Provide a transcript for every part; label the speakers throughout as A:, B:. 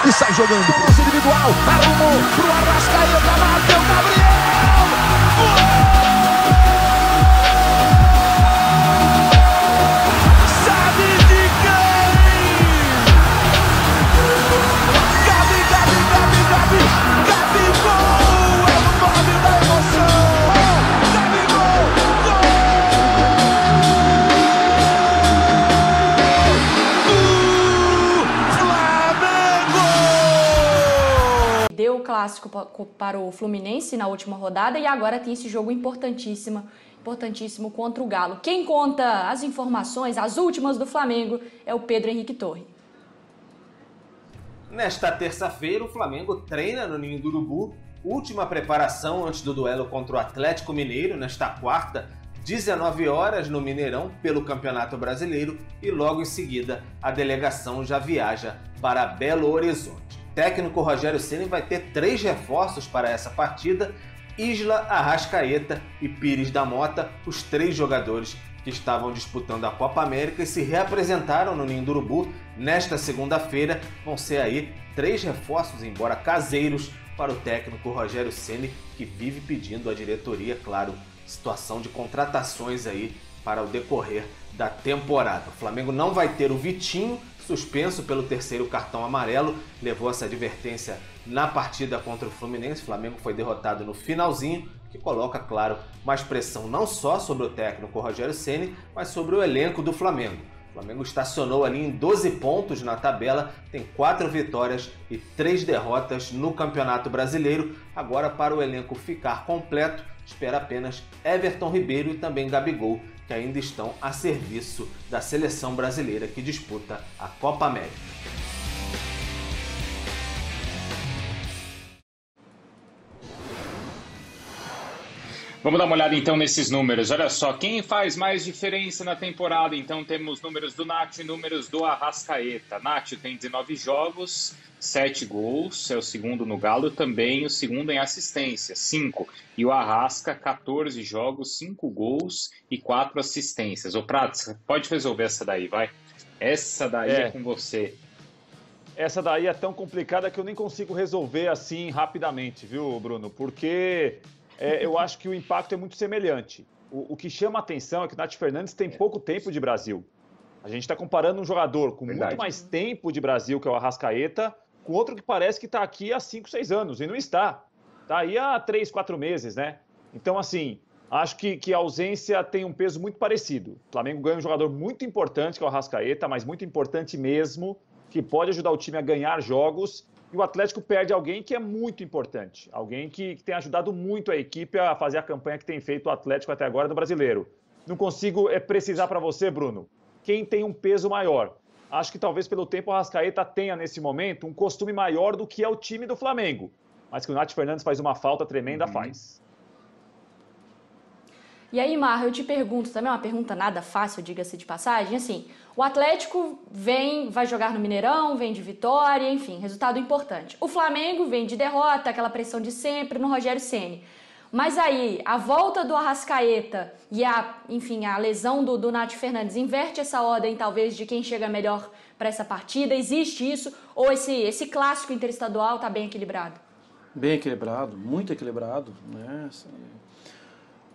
A: e sai jogando.
B: Lance individual, arrumou pro Arrascaeta, bateu Gabriel! Gol! Sabe de quem? Gabigol! É o nome da emoção! Gabigol! Flamengo!
C: Deu o clássico para o Fluminense na última rodada e agora tem esse jogo importantíssimo contra o Galo. Quem conta as informações, as últimas do Flamengo, é o Pedro Henrique Torre.
D: Nesta terça-feira, o Flamengo treina no Ninho do Urubu, última preparação antes do duelo contra o Atlético Mineiro, nesta quarta, 19 horas no Mineirão, pelo Campeonato Brasileiro, e logo em seguida a delegação já viaja para Belo Horizonte. O técnico Rogério Ceni vai ter 3 reforços para essa partida: Isla, Arrascaeta e Pires da Mota, os 3 jogadores que estavam disputando a Copa América e se reapresentaram no Ninho do Urubu nesta segunda-feira. Vão ser aí 3 reforços, embora caseiros, para o técnico Rogério Ceni, que vive pedindo à diretoria, claro, situação de contratações aí para o decorrer da temporada. O Flamengo não vai ter o Vitinho, suspenso pelo 3º cartão amarelo, levou essa advertência na partida contra o Fluminense. O Flamengo foi derrotado no finalzinho, que coloca, claro, mais pressão não só sobre o técnico Rogério Ceni, mas sobre o elenco do Flamengo. O Flamengo estacionou ali em 12 pontos na tabela, tem 4 vitórias e 3 derrotas no Campeonato Brasileiro. Agora, para o elenco ficar completo, espera apenas Everton Ribeiro e também Gabigol, que ainda estão a serviço da seleção brasileira que disputa a Copa América.
E: Vamos dar uma olhada então nesses números. Olha só, quem faz mais diferença na temporada? Então temos números do Nacho e números do Arrascaeta. Nacho tem 19 jogos, 7 gols, é o segundo no Galo, também o segundo em assistência, 5. E o Arrasca, 14 jogos, 5 gols e 4 assistências. Ô Prats, pode resolver essa daí, vai? Essa daí é com você.
F: Essa daí é tão complicada que eu nem consigo resolver assim rapidamente, viu, Bruno? Porque eu acho que o impacto é muito semelhante. O que chama a atenção é que o Nath Fernandes tem pouco tempo de Brasil. A gente está comparando um jogador com muito mais tempo de Brasil, que é o Arrascaeta, com outro que parece que está aqui há 5, 6 anos, e não está. Está aí há 3, 4 meses, né? Então, assim, acho que a ausência tem um peso muito parecido. O Flamengo ganha um jogador muito importante, que é o Arrascaeta, mas muito importante mesmo, que pode ajudar o time a ganhar jogos. E o Atlético perde alguém que é muito importante, alguém que tem ajudado muito a equipe a fazer a campanha que tem feito o Atlético até agora no Brasileiro. Não consigo precisar para você, Bruno, quem tem um peso maior. Acho que talvez pelo tempo o Arrascaeta tenha nesse momento um costume maior do que é o time do Flamengo, mas que o Nath Fernandes faz uma falta tremenda, faz.
C: E aí, Marra, eu te pergunto também, uma pergunta nada fácil, diga-se de passagem, assim, o Atlético vai jogar no Mineirão, vem de vitória, enfim, resultado importante. O Flamengo vem de derrota, aquela pressão de sempre no Rogério Ceni. Mas aí, a volta do Arrascaeta e a lesão do Nath Fernandes inverte essa ordem, talvez, de quem chega melhor para essa partida? Existe isso? Ou esse clássico interestadual está bem equilibrado?
G: Bem equilibrado, muito equilibrado, né?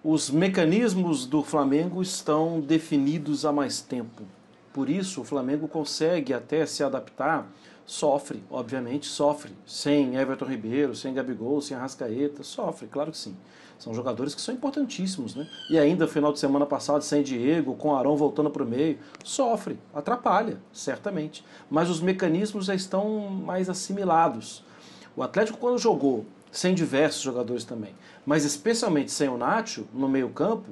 G: Os mecanismos do Flamengo estão definidos há mais tempo. Por isso, o Flamengo consegue até se adaptar, sofre, obviamente sofre. Sem Everton Ribeiro, sem Gabigol, sem Arrascaeta, sofre, claro que sim. São jogadores que são importantíssimos, né? E ainda, final de semana passado, sem Diego, com Arão voltando para o meio, sofre, atrapalha, certamente. Mas os mecanismos já estão mais assimilados. O Atlético, quando jogou, sem diversos jogadores também, mas especialmente sem o Nacho no meio-campo,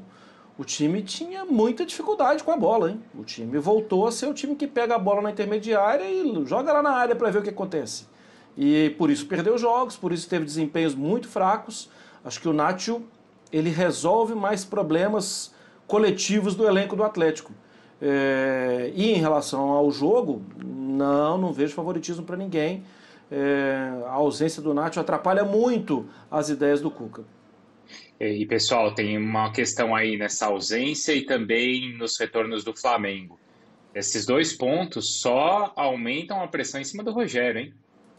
G: o time tinha muita dificuldade com a bola, hein? O time voltou a ser o time que pega a bola na intermediária e joga lá na área para ver o que acontece. E por isso perdeu jogos, por isso teve desempenhos muito fracos. Acho que o Nacho, ele resolve mais problemas coletivos do elenco do Atlético. E em relação ao jogo, não vejo favoritismo para ninguém. A ausência do Nacho atrapalha muito as ideias do Cuca.
E: E pessoal, tem uma questão aí nessa ausência e também nos retornos do Flamengo. Esses 2 pontos só aumentam a pressão em cima do Rogério, hein?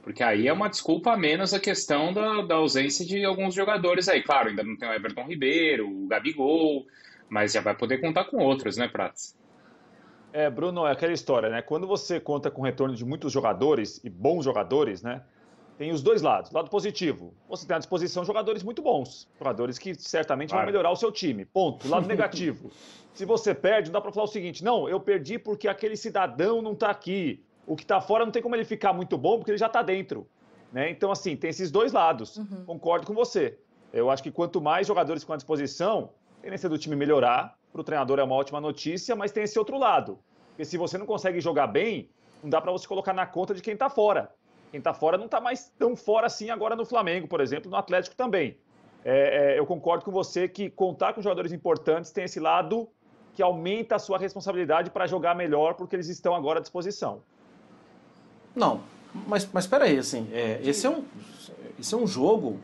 E: Porque aí é uma desculpa a menos a questão da ausência de alguns jogadores aí. Claro, ainda não tem o Everton Ribeiro, o Gabigol, mas já vai poder contar com outros, né, Prats?
F: Bruno, é aquela história, né? Quando você conta com o retorno de muitos jogadores e bons jogadores, né? Tem os dois lados. Lado positivo, você tem à disposição jogadores muito bons, jogadores que certamente vão melhorar o seu time. Ponto. Lado negativo, se você perde, não dá para falar o seguinte: não, eu perdi porque aquele cidadão não está aqui. O que está fora não tem como ele ficar muito bom porque ele já está dentro, né? Então, assim, tem esses dois lados. Concordo com você. Eu acho que quanto mais jogadores ficam à disposição, a tendência do time melhorar. Para o treinador é uma ótima notícia, mas tem esse outro lado. Porque se você não consegue jogar bem, não dá para você colocar na conta de quem está fora. Quem está fora não está mais tão fora assim agora no Flamengo, por exemplo, no Atlético também. Eu concordo com você que contar com jogadores importantes tem esse lado que aumenta a sua responsabilidade para jogar melhor, porque eles estão agora à disposição.
G: Não, mas espera aí, assim, esse é um jogo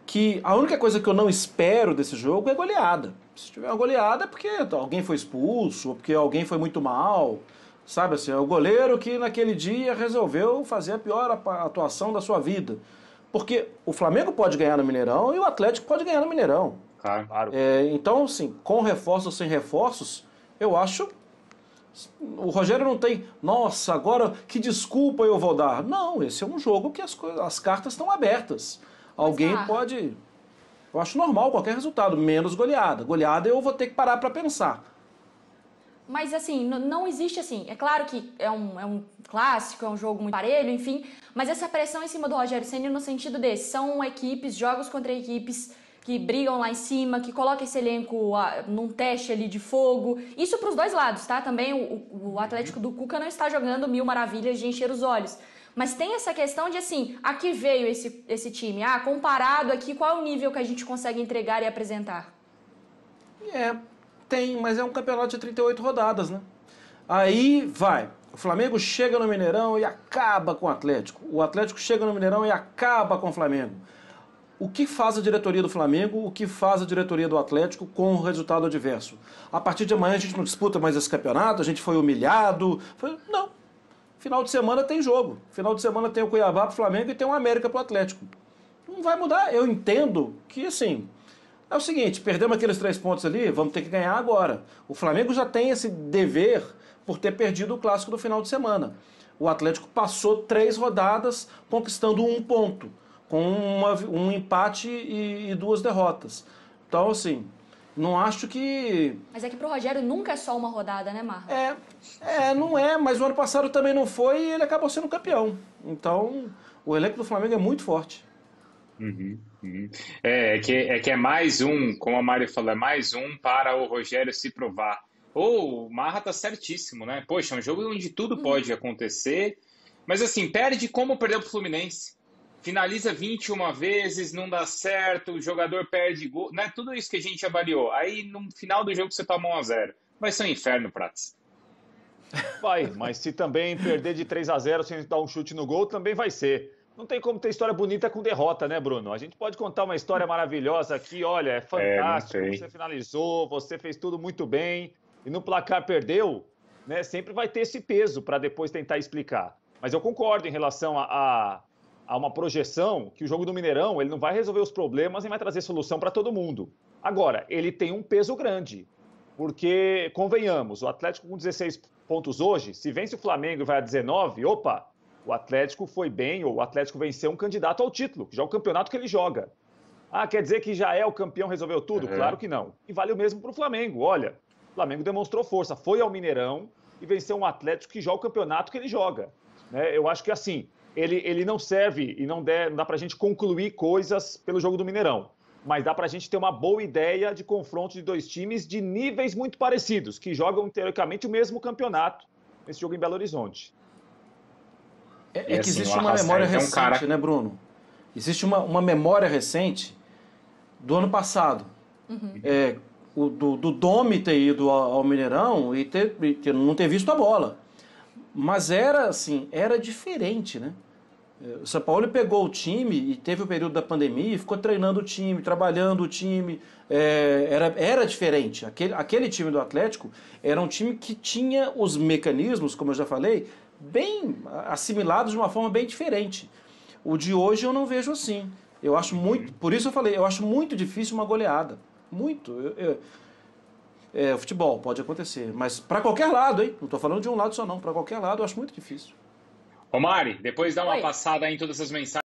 G: que a única coisa que eu não espero desse jogo é goleada. Se tiver uma goleada é porque alguém foi expulso, ou porque alguém foi muito mal, sabe assim, é o goleiro que naquele dia resolveu fazer a pior atuação da sua vida. Porque o Flamengo pode ganhar no Mineirão e o Atlético pode ganhar no Mineirão.
E: Claro.
G: Então, assim, com reforços ou sem reforços, eu acho... O Rogério não tem, nossa, agora que desculpa eu vou dar. Não, esse é um jogo que as cartas estão abertas. Alguém pode... Eu acho normal qualquer resultado, menos goleada. Goleada eu vou ter que parar para pensar.
C: Mas, assim, não existe, assim... É claro que é um clássico, é um jogo muito parelho, enfim. Mas essa pressão em cima do Rogério Ceni no sentido desse. São equipes, jogos contra equipes que brigam lá em cima, que colocam esse elenco num teste ali de fogo. Isso para os dois lados, tá? Também o Atlético do Cuca não está jogando mil maravilhas de encher os olhos. Mas tem essa questão de, assim, a que veio esse time? Comparado aqui, qual é o nível que a gente consegue entregar e apresentar?
G: Tem, mas é um campeonato de 38 rodadas, né? Aí vai. O Flamengo chega no Mineirão e acaba com o Atlético. O Atlético chega no Mineirão e acaba com o Flamengo. O que faz a diretoria do Flamengo, o que faz a diretoria do Atlético com o resultado adverso? A partir de amanhã a gente não disputa mais esse campeonato, a gente foi humilhado. Não. Final de semana tem jogo. Final de semana tem o Cuiabá pro Flamengo e tem o América pro Atlético. Não vai mudar. Eu entendo que, assim, é o seguinte, perdemos aqueles 3 pontos ali, vamos ter que ganhar agora. O Flamengo já tem esse dever por ter perdido o clássico do final de semana. O Atlético passou 3 rodadas conquistando 1 ponto, com um empate e 2 derrotas. Então, assim, não acho que...
C: Mas é que pro Rogério nunca é só uma rodada, né, Marlon?
G: Não é, mas o ano passado também não foi e ele acabou sendo campeão. Então, o elenco do Flamengo é muito forte.
E: É que é mais um, como a Mari falou, é mais um para o Rogério se provar. O Marra tá certíssimo, né? Poxa, é um jogo onde tudo pode acontecer, mas assim, perde como perdeu pro Fluminense. Finaliza 21 vezes, não dá certo, o jogador perde gol, né? Tudo isso que a gente avaliou. Aí no final do jogo você toma 1-0. Vai ser um inferno, Prats.
F: Vai, mas se também perder de 3-0 sem dar um chute no gol, também vai ser. Não tem como ter história bonita com derrota, né, Bruno? A gente pode contar uma história maravilhosa aqui, olha, é fantástico, você finalizou, você fez tudo muito bem, e no placar perdeu, né? Sempre vai ter esse peso para depois tentar explicar. Mas eu concordo em relação a uma projeção que o jogo do Mineirão, ele não vai resolver os problemas e vai trazer solução para todo mundo. Agora, ele tem um peso grande, porque, convenhamos, o Atlético com 16 pontos hoje, se vence o Flamengo e vai a 19, opa, o Atlético foi bem, ou o Atlético venceu um candidato ao título, que já é o campeonato que ele joga. Quer dizer que já é o campeão, resolveu tudo? Claro que não. E vale o mesmo para o Flamengo. Olha, o Flamengo demonstrou força, foi ao Mineirão e venceu um Atlético que joga o campeonato que ele joga. Né? Eu acho que assim, ele não serve e não dá para a gente concluir coisas pelo jogo do Mineirão. Mas dá para a gente ter uma boa ideia de confronto de 2 times de níveis muito parecidos, que jogam, teoricamente, o mesmo campeonato nesse jogo em Belo Horizonte.
G: Que existe uma memória recente, né, Bruno? Existe uma memória recente do ano passado. Do Domi ter ido ao Mineirão e não ter visto a bola. Mas era diferente, né? O São Paulo pegou o time e teve o período da pandemia e ficou treinando o time, trabalhando o time. Era diferente. Aquele time do Atlético era um time que tinha os mecanismos, como eu já falei, bem assimilados de uma forma bem diferente. O de hoje eu não vejo assim. Eu acho muito, por isso eu falei, eu acho muito difícil uma goleada. Muito. Futebol pode acontecer, mas para qualquer lado, hein? Não estou falando de um lado só não, para qualquer lado eu acho muito difícil.
E: Ô Mari, depois dá uma
C: Oi.
E: passada aí em todas as mensagens.